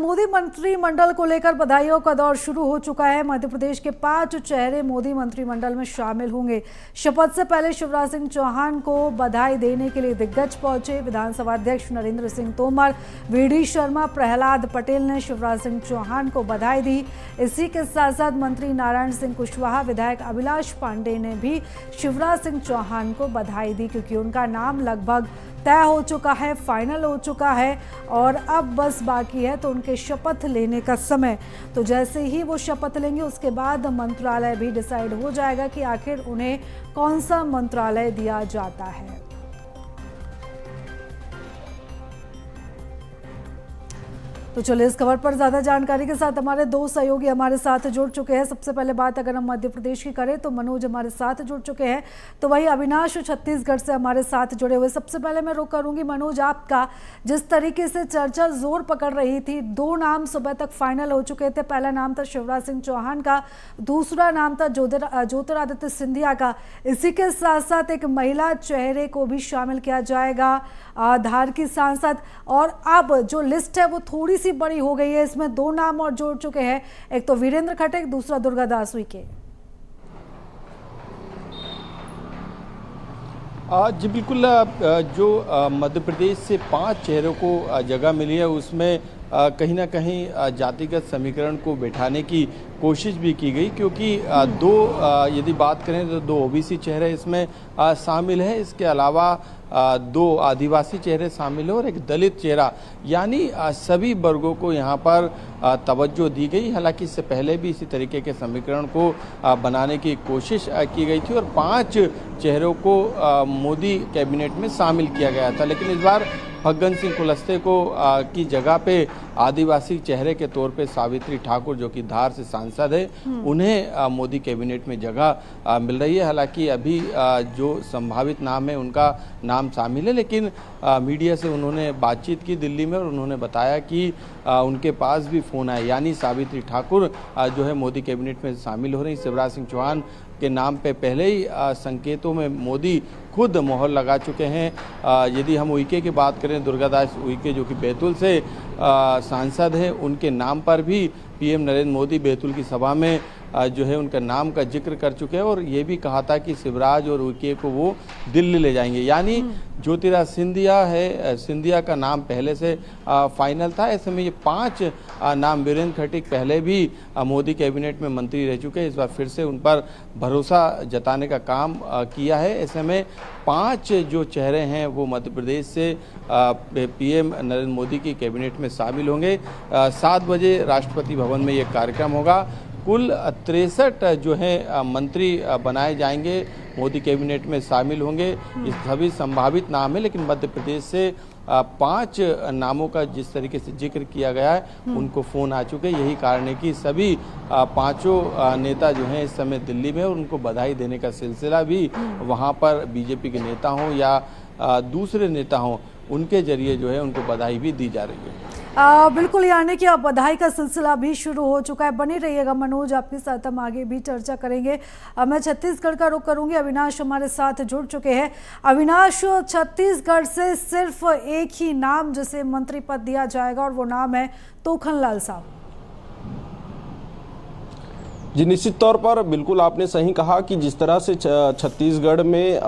मोदी मंत्रिमंडल को लेकर बधाइयों का दौर शुरू हो चुका है। मध्य प्रदेश के 5 चेहरे मोदी मंत्रिमंडल में शामिल होंगे। शपथ से पहले शिवराज सिंह चौहान को बधाई देने के लिए दिग्गज पहुंचे। विधानसभा अध्यक्ष नरेंद्र सिंह तोमर, वी.डी. शर्मा, प्रहलाद पटेल ने शिवराज सिंह चौहान को बधाई दी। इसी के साथ साथ मंत्री नारायण सिंह कुशवाहा, विधायक अभिलाष पांडे ने भी शिवराज सिंह चौहान को बधाई दी, क्योंकि उनका नाम लगभग तय हो चुका है, फाइनल हो चुका है और अब बस बाकी है तो उनके शपथ लेने का समय। तो जैसे ही वो शपथ लेंगे उसके बाद मंत्रालय भी डिसाइड हो जाएगा कि आखिर उन्हें कौन सा मंत्रालय दिया जाता है। तो चलिए इस खबर पर ज्यादा जानकारी के साथ हमारे 2 सहयोगी हमारे साथ जुड़ चुके हैं। सबसे पहले बात अगर हम मध्य प्रदेश की करें तो मनोज हमारे साथ जुड़ चुके हैं, तो वही अविनाश छत्तीसगढ़ से हमारे साथ जुड़े हुए। सबसे पहले मैं रुक करूंगी मनोज, आपका जिस तरीके से चर्चा जोर पकड़ रही थी, 2 नाम सुबह तक फाइनल हो चुके थे। पहला नाम था शिवराज सिंह चौहान का, दूसरा नाम था ज्योतिरादित्य सिंधिया का। इसी के साथ साथ एक महिला चेहरे को भी शामिल किया जाएगा, धार की सांसद। और अब जो लिस्ट है वो थोड़ी सी बड़ी हो गई है, इसमें 2 नाम और जोड़ चुके हैं, एक तो वीरेंद्र खट्टर, दूसरा दुर्गादास उइके। जी बिल्कुल, जो मध्य प्रदेश से 5 चेहरों को जगह मिली है उसमें कहीं ना कहीं जातिगत समीकरण को बैठाने की कोशिश भी की गई, क्योंकि 2 यदि बात करें तो 2 ओबीसी चेहरे इसमें शामिल है। इसके अलावा 2 आदिवासी चेहरे शामिल है और एक दलित चेहरा, यानी सभी वर्गों को यहाँ पर तवज्जो दी गई। हालांकि इससे पहले भी इसी तरीके के समीकरण को बनाने की कोशिश की गई थी और 5 चेहरों को मोदी कैबिनेट में शामिल किया गया था, लेकिन इस बार फग्गन सिंह कुलस्ते को की जगह पे आदिवासी चेहरे के तौर पे सावित्री ठाकुर, जो कि धार से सांसद है, उन्हें मोदी कैबिनेट में जगह मिल रही है। हालांकि अभी जो संभावित नाम है उनका नाम शामिल है, लेकिन मीडिया से उन्होंने बातचीत की दिल्ली में और उन्होंने बताया कि उनके पास भी फ़ोन आया, यानी सावित्री ठाकुर जो है मोदी कैबिनेट में शामिल हो रही। शिवराज सिंह चौहान के नाम पे पहले ही संकेतों में मोदी खुद मोहर लगा चुके हैं। यदि हम उइके की बात करें, दुर्गादास उइके जो कि बैतूल से सांसद हैं, उनके नाम पर भी पीएम नरेंद्र मोदी बैतूल की सभा में जो है उनका नाम का जिक्र कर चुके हैं और ये भी कहा था कि शिवराज और उइके को वो दिल्ली ले जाएंगे। यानी ज्योतिरादित्य सिंधिया है, सिंधिया का नाम पहले से फाइनल था। ऐसे में ये 5 नाम, वीरेंद्र खट्टर पहले भी मोदी कैबिनेट में मंत्री रह चुके हैं, इस बार फिर से उन पर भरोसा जताने का काम किया है। ऐसे में 5 जो चेहरे हैं वो मध्य प्रदेश से पीएम नरेंद्र मोदी की कैबिनेट में शामिल होंगे। 7 बजे राष्ट्रपति भवन में ये कार्यक्रम होगा। कुल 63 जो है मंत्री बनाए जाएंगे, मोदी कैबिनेट में शामिल होंगे। इस सभी संभावित नाम है, लेकिन मध्य प्रदेश से 5 नामों का जिस तरीके से जिक्र किया गया है उनको फ़ोन आ चुके हैं। यही कारण है कि सभी 5 नेता जो हैं इस समय दिल्ली में, और उनको बधाई देने का सिलसिला भी वहाँ पर बीजेपी के नेता हों या दूसरे नेता हों, उनके जरिए जो है उनको बधाई भी दी जा रही है। बिल्कुल, यानी कि अब बधाई का सिलसिला भी शुरू हो चुका है। बने रहिएगा मनोज, आपके साथ हम आगे भी चर्चा करेंगे। मैं छत्तीसगढ़ का रुख करूंगी, अविनाश हमारे साथ जुड़ चुके हैं। अविनाश, छत्तीसगढ़ से सिर्फ एक ही नाम जिसे मंत्री पद दिया जाएगा और वो नाम है तोखनलाल साहब। जी निश्चित तौर पर बिल्कुल आपने सही कहा कि जिस तरह से छत्तीसगढ़ में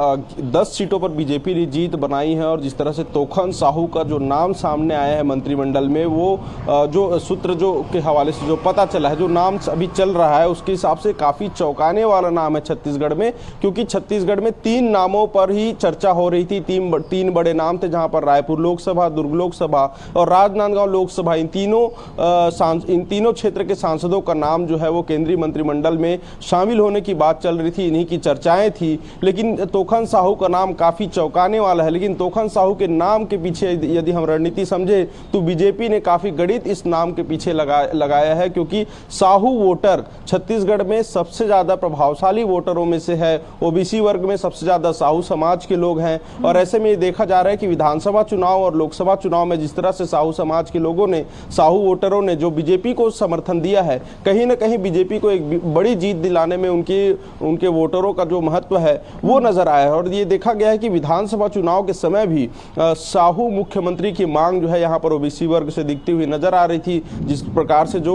10 सीटों पर बीजेपी ने जीत बनाई है और जिस तरह से तोखन साहू का जो नाम सामने आया है मंत्रिमंडल में, वो जो सूत्र जो के हवाले से जो पता चला है, जो नाम अभी चल रहा है उसके हिसाब से काफ़ी चौंकाने वाला नाम है छत्तीसगढ़ में, क्योंकि छत्तीसगढ़ में 3 नामों पर ही चर्चा हो रही थी। 3 बड़े नाम थे, जहाँ पर रायपुर लोकसभा, दुर्ग लोकसभा और राजनांदगांव लोकसभा, इन तीनों क्षेत्र के सांसदों का नाम जो है वो केंद्रीय मंत्रिमंडल में शामिल होने की बात चल रही थी, इन्हीं की चर्चाएं थी। लेकिन तोखन साहू का नाम काफी चौंकाने वाला है। लेकिन तोखन साहू के नाम के पीछे यदि हम रणनीति समझे तो बीजेपी ने काफी गणित इस नाम के पीछे लगाया है, क्योंकि साहू वोटर छत्तीसगढ़ में सबसे ज्यादा प्रभावशाली वोटरों में से है। ओबीसी वर्ग में सबसे ज्यादा साहू समाज के लोग हैं और ऐसे में ये देखा जा रहा है कि विधानसभा चुनाव और लोकसभा चुनाव में जिस तरह से साहू समाज के लोगों ने, साहू वोटरों ने जो बीजेपी को समर्थन दिया है, कहीं ना कहीं बीजेपी को एक बड़ी जीत दिलाने में उनके वोटरों का जो महत्व है वो नजर आया है। और ये देखा गया है कि विधानसभा चुनाव के समय भी साहू मुख्यमंत्री की मांग जो है यहाँ पर ओबीसी वर्ग से दिखती हुई नजर आ रही थी। जिस प्रकार से जो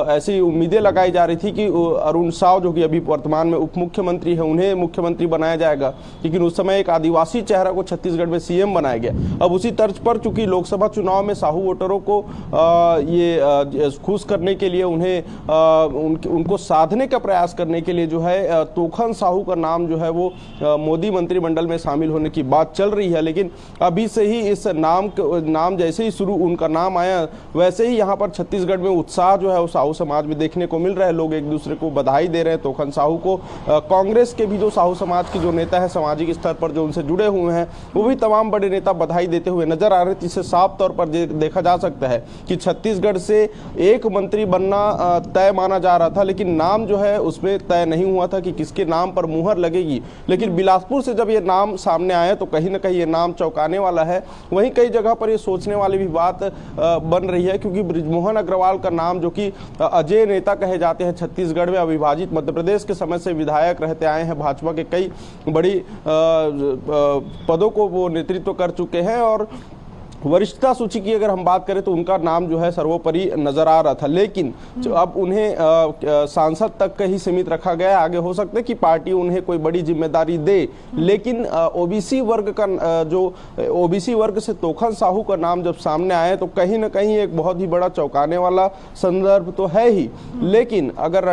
ऐसी उम्मीदें लगाई जा रही थी कि अरुण साव जो कि अभी वर्तमान में उप मुख्यमंत्री है उन्हें मुख्यमंत्री बनाया जाएगा, लेकिन उस समय एक आदिवासी चेहरा को छत्तीसगढ़ में सीएम बनाया गया। अब उसी तर्ज पर चूंकि लोकसभा चुनाव में साहू वोटरों को ये खुश करने के लिए उनको साधने का प्रयास करने के लिए जो है तोखन साहू का नाम जो है वो मोदी मंत्रिमंडल में शामिल होने की बात चल रही है। लेकिन अभी से ही इस नाम जैसे ही उनका नाम आया वैसे ही यहाँ पर छत्तीसगढ़ में उत्साह जो है वो साहू समाज में देखने को मिल रहा है। लोग एक दूसरे को बधाई दे रहे हैं तोखन साहू को। कांग्रेस के भी जो साहू समाज के जो नेता है सामाजिक स्तर पर जो उनसे जुड़े हुए हैं वो भी तमाम बड़े नेता बधाई देते हुए नजर आ रहे थे। इससे साफ तौर पर देखा जा सकता है कि छत्तीसगढ़ से एक मंत्री बनना तय माना जा रहा था, लेकिन नाम जो है उसमें तय नहीं हुआ था कि किसके नाम पर मुहर लगेगी। लेकिन बिलासपुर से जब ये नाम सामने आया तो कहीं ना कहीं ये नाम चौंकाने वाला है। वहीं कई जगह पर ये सोचने वाली भी बात बन रही है, क्योंकि बृजमोहन अग्रवाल का नाम जो कि अजय नेता कहे जाते हैं, छत्तीसगढ़ में अविभाजित मध्य प्रदेश के समय से विधायक रहते आए हैं, भाजपा के कई बड़ी पदों को वो नेतृत्व कर चुके हैं और वरिष्ठता सूची की अगर हम बात करें तो उनका नाम जो है सर्वोपरि नजर आ रहा था। लेकिन अब उन्हें सांसद तक का ही सीमित रखा गया है। आगे हो सकता है कि पार्टी उन्हें कोई बड़ी जिम्मेदारी दे, लेकिन ओबीसी वर्ग से तोखन साहू का नाम जब सामने आया तो कहीं ना कहीं एक बहुत ही बड़ा चौंकाने वाला संदर्भ तो है ही। लेकिन अगर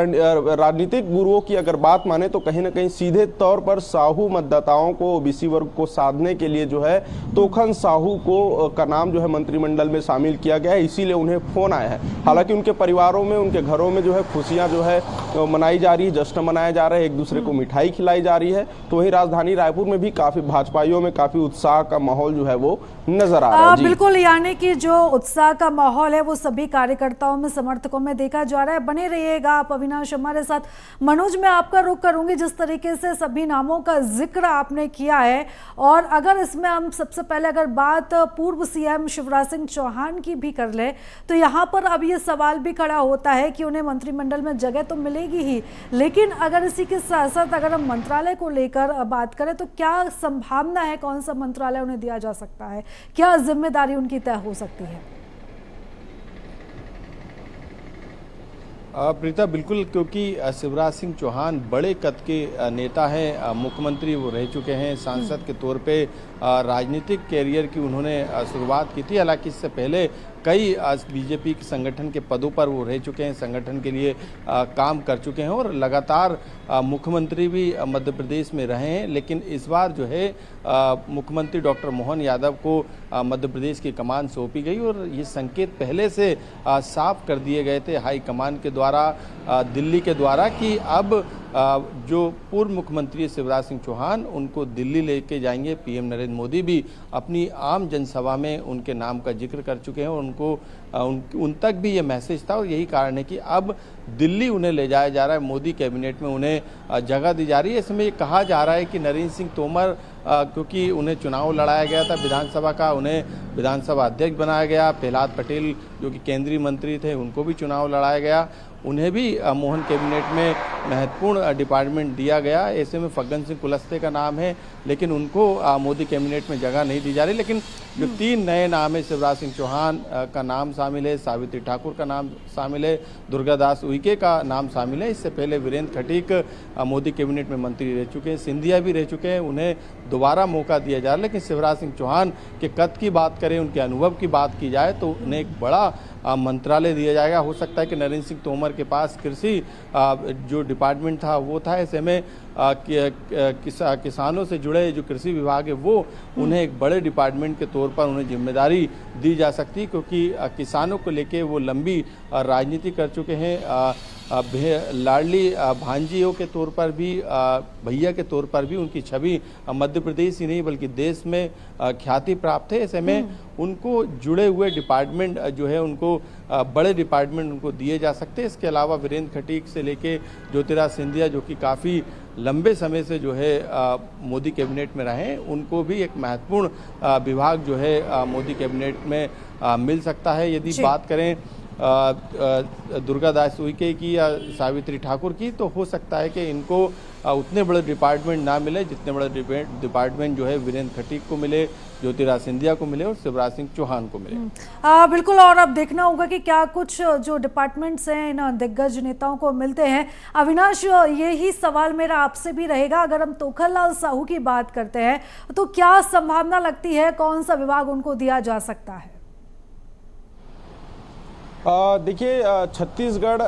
राजनीतिक गुरुओं की अगर बात माने तो कहीं ना कहीं सीधे तौर पर साहू मतदाताओं को, ओबीसी वर्ग को साधने के लिए जो है तोखन साहू को का नाम जो है मंत्रिमंडल में शामिल किया गया है। इसीलिए उन्हें फोन आया है। हालांकि उनके परिवारों में, उनके घरों में जो है खुशियां जो है मनाई जा रही है, जश्न मनाया जा रहा है, एक दूसरे को मिठाई खिलाई जा रही है। तो वहीं राजधानी रायपुर में भी काफी भाजपाइयों में काफी उत्साह का माहौल जो है वो नजर आ रहा है। बिल्कुल, यानी कि जो उत्साह का माहौल है वो सभी कार्यकर्ताओं में, समर्थकों में देखा जा रहा है। बने रहिएगा आप अविनाश हमारे साथ। मनोज, मैं आपका रुख करूंगी, जिस तरीके से सभी नामों का जिक्र आपने किया है, और अगर इसमें हम सबसे पहले अगर बात पूर्व सीएम शिवराज सिंह चौहान की भी कर ले तो यहाँ पर अब ये सवाल भी खड़ा होता है कि उन्हें मंत्रिमंडल में जगह तो मिलेगी ही, लेकिन अगर इसी के साथ साथ अगर हम मंत्रालय को लेकर बात करें तो क्या संभावना है, कौन सा मंत्रालय उन्हें दिया जा सकता है, क्या जिम्मेदारी उनकी तय हो सकती है? प्रीता, बिल्कुल, क्योंकि शिवराज सिंह चौहान बड़े कद के नेता हैं, मुख्यमंत्री वो रह चुके हैं, सांसद के तौर पे राजनीतिक कैरियर की उन्होंने शुरुआत की थी। हालांकि इससे पहले कई बीजेपी के संगठन के पदों पर वो रह चुके हैं, संगठन के लिए काम कर चुके हैं और लगातार मुख्यमंत्री भी मध्य प्रदेश में रहे हैं। लेकिन इस बार जो है मुख्यमंत्री डॉक्टर मोहन यादव को मध्य प्रदेश की कमान सौंपी गई और ये संकेत पहले से साफ कर दिए गए थे हाई कमान के द्वारा, दिल्ली के द्वारा, कि अब जो पूर्व मुख्यमंत्री शिवराज सिंह चौहान उनको दिल्ली लेके जाएंगे। पीएम नरेंद्र मोदी भी अपनी आम जनसभा में उनके नाम का जिक्र कर चुके हैं और उन तक भी ये मैसेज था और यही कारण है कि अब दिल्ली उन्हें ले जाया जा रहा है, मोदी कैबिनेट में उन्हें जगह दी जा रही है। इसमें ये कहा जा रहा है कि नरेंद्र सिंह तोमर, क्योंकि उन्हें चुनाव लड़ाया गया था विधानसभा का, उन्हें विधानसभा अध्यक्ष बनाया गया, प्रहलाद पटेल जो कि केंद्रीय मंत्री थे उनको भी चुनाव लड़ाया गया, उन्हें भी मोहन कैबिनेट में महत्वपूर्ण डिपार्टमेंट दिया गया। ऐसे में फग्गन सिंह कुलस्ते का नाम है, लेकिन उनको मोदी कैबिनेट में जगह नहीं दी जा रही। लेकिन जो 3 नए नाम है, शिवराज सिंह चौहान का नाम शामिल है, सावित्री ठाकुर का नाम शामिल है, दुर्गादास उइके का नाम शामिल है। इससे पहले वीरेंद्र खटीक मोदी कैबिनेट में मंत्री रह चुके हैं, सिंधिया भी रह चुके हैं, उन्हें दोबारा मौका दिया जा रहा है। लेकिन शिवराज सिंह चौहान के कद की बात करें, उनके अनुभव की बात की जाए तो उन्हें एक बड़ा मंत्रालय दिया जाएगा। हो सकता है कि नरेंद्र सिंह तोमर के पास कृषि जो डिपार्टमेंट था वो था, ऐसे में किसानों से जुड़े जो कृषि विभाग है वो उन्हें एक बड़े डिपार्टमेंट के तौर पर उन्हें जिम्मेदारी दी जा सकती, क्योंकि किसानों को लेके वो लंबी राजनीति कर चुके हैं। लाडली भांजियों के तौर पर भी, भैया के तौर पर भी उनकी छवि मध्य प्रदेश ही नहीं बल्कि देश में ख्याति प्राप्त है। ऐसे में उनको जुड़े हुए डिपार्टमेंट जो है उनको बड़े डिपार्टमेंट उनको दिए जा सकते हैं। इसके अलावा वीरेंद्र खटीक से लेके ज्योतिराज सिंधिया जो कि काफ़ी लंबे समय से जो है मोदी कैबिनेट में रहे, उनको भी एक महत्वपूर्ण विभाग जो है मोदी कैबिनेट में मिल सकता है। यदि बात करें दुर्गा दास उइके की या सावित्री ठाकुर की, तो हो सकता है कि इनको उतने बड़े डिपार्टमेंट ना मिले जितने बड़े डिपार्टमेंट जो है वीरेंद्र खटीक को मिले, ज्योतिरादित्य सिंधिया को मिले और शिवराज सिंह चौहान को मिले। बिल्कुल, और अब देखना होगा कि क्या कुछ जो डिपार्टमेंट्स हैं इन दिग्गज नेताओं को मिलते हैं। अविनाश, यही सवाल मेरा आपसे भी रहेगा, अगर हम तोखरलाल साहू की बात करते हैं तो क्या संभावना लगती है, कौन सा विभाग उनको दिया जा सकता है? देखिए, छत्तीसगढ़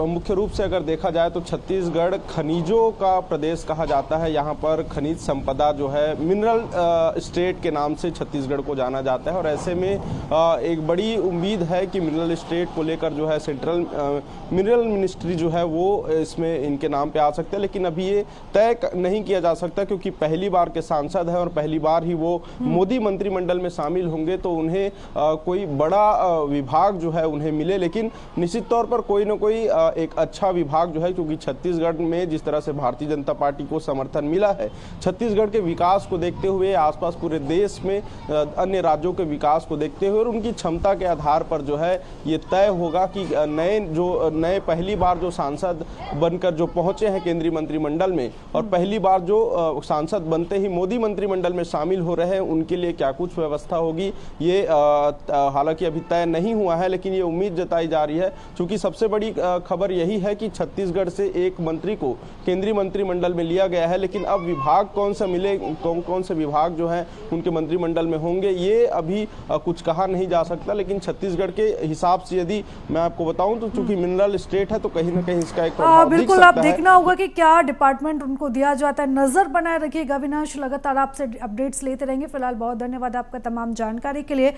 मुख्य रूप से अगर देखा जाए तो छत्तीसगढ़ खनिजों का प्रदेश कहा जाता है। यहाँ पर खनिज संपदा जो है मिनरल स्टेट के नाम से छत्तीसगढ़ को जाना जाता है और ऐसे में एक बड़ी उम्मीद है कि मिनरल स्टेट को लेकर जो है सेंट्रल मिनरल मिनिस्ट्री जो है वो इसमें इनके नाम पे आ सकता है, लेकिन अभी ये तय नहीं किया जा सकता क्योंकि पहली बार के सांसद हैं और पहली बार ही वो मोदी मंत्रिमंडल में शामिल होंगे, तो उन्हें कोई बड़ा विभाग जो है मिले। लेकिन निश्चित तौर पर कोई ना कोई एक अच्छा विभाग जो है, क्योंकि छत्तीसगढ़ में जिस तरह से भारतीय जनता पार्टी को समर्थन मिला है, छत्तीसगढ़ के विकास को देखते हुए, आसपास पूरे देश में अन्य राज्यों के विकास को देखते हुए और उनकी क्षमता के आधार पर जो है ये तय होगा कि नए पहली बार जो सांसद बनकर जो पहुंचे हैं केंद्रीय मंत्रिमंडल में और पहली बार जो सांसद बनते ही मोदी मंत्रिमंडल में शामिल हो रहे हैं, उनके लिए क्या कुछ व्यवस्था होगी, ये हालांकि अभी तय नहीं हुआ है, लेकिन ये उम्मीद जताई जा रही है। क्योंकि सबसे बड़ी खबर यही है कि छत्तीसगढ़ से एक मंत्री को केंद्रीय मंत्रिमंडल में लिया गया है, लेकिन अब विभाग कौन सा मिले, कौन से विभाग जो हैं उनके मंत्रिमंडल में होंगे, ये अभी कुछ कहा नहीं जा सकता। लेकिन छत्तीसगढ़ के हिसाब से यदि मैं आपको बताऊं तो चूंकि मिनरल स्टेट है तो कहीं ना कहीं इसका एक प्रभाव दिख बिल्कुल, सकता अब है। देखना होगा कि क्या डिपार्टमेंट उनको दिया जाता है। नजर बनाए रखिएगा अविनाश, लगातार आपसे अपडेट्स लेते रहेंगे। फिलहाल बहुत धन्यवाद आपका तमाम जानकारी के लिए।